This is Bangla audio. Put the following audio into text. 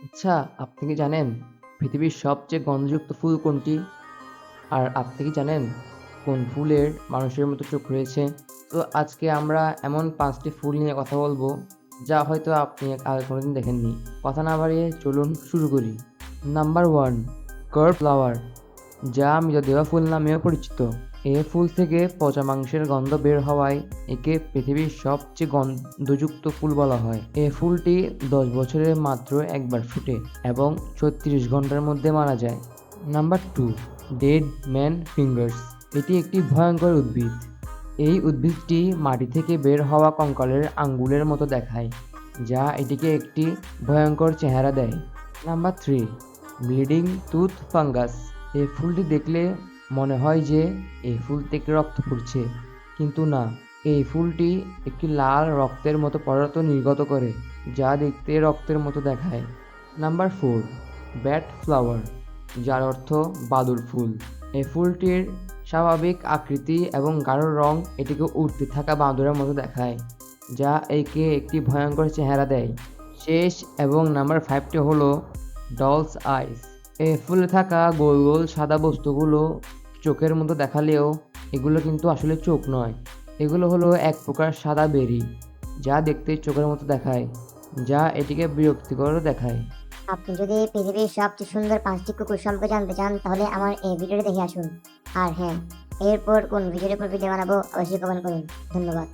আচ্ছা, আপনি কি জানেন পৃথিবীর সবচেয়ে গন্ধযুক্ত ফুল কোনটি? আর আপনি কি জানেন কোন ফুলের মানুষের মতো চোখ রয়েছে? তো আজকে আমরা এমন ৫ টি ফুল নিয়ে কথা বলবো, যা হয়তো আপনি আগে কোনোদিন দেখেননি। কথা না বাড়িয়ে চলুন শুরু করি। নাম্বার ১ কার্ড ফ্লাওয়ার, যা মৃতদেহ ফুল নামেও পরিচিত। এ ফুল থেকে পচা মাংসের গন্ধ বের হওয়ায় একে পৃথিবীর সবচেয়ে গন্ধযুক্ত ফুল বলা হয়। এ ফুলটি ১০ বছরে মাত্র একবার ফোটে এবং ৩৬ ঘন্টার মধ্যে মারা যায়। নাম্বার ২ ডেড ম্যান ফিঙ্গার্স, এটি একটি ভয়ঙ্কর উদ্ভিদ। এই উদ্ভিদটি মাটি থেকে বের হওয়া কঙ্কালের আঙ্গুলের মতো দেখায়, যা এটিকে একটি ভয়ঙ্কর চেহারা দেয়। নাম্বার ৩ ব্লিডিং টুথ ফাঙ্গাস, এই ফুলটি দেখলে মনে হয় যে এই ফুল থেকে রক্ত পড়ছে, কিন্তু না, এই ফুলটি একটি লাল রক্তের মতো পদার্থ নির্গত করে, যা দেখতে রক্তের মতো দেখায়। নাম্বার ৪ ব্যাট ফ্লাওয়ার, যার অর্থ বাদুড় ফুল। এই ফুলটির স্বাভাবিক আকৃতি এবং গাঢ় রং এটিকে উড়তে থাকা বাদুড়ের মতো দেখায়, যা একে একটি ভয়ঙ্কর চেহারা দেয়। শেষ এবং নাম্বার ৫টি হলো ডলস আইস। এই ফুলে থাকা গোল গোল সাদা বস্তুগুলো চোখের মতো দেখালেও এগুলো কিন্তু আসলে চোখ নয়, এগুলো হলো এক প্রকার সাদা বেরি, যা দেখতে চোখের মতো দেখায়, যা এটিকে বিরক্তিকর দেখায়। আপনি যদি পৃথিবীর সবচেয়ে সুন্দর ৫টি কুকুর সম্পর্কে জানতে চান তাহলে আমার এই ভিডিওটি দেখে আসুন। আর হ্যাঁ, এরপর কোন ভিডিওর উপর ভিডিও বানাবো অবশ্যই কমেন্ট করুন। ধন্যবাদ।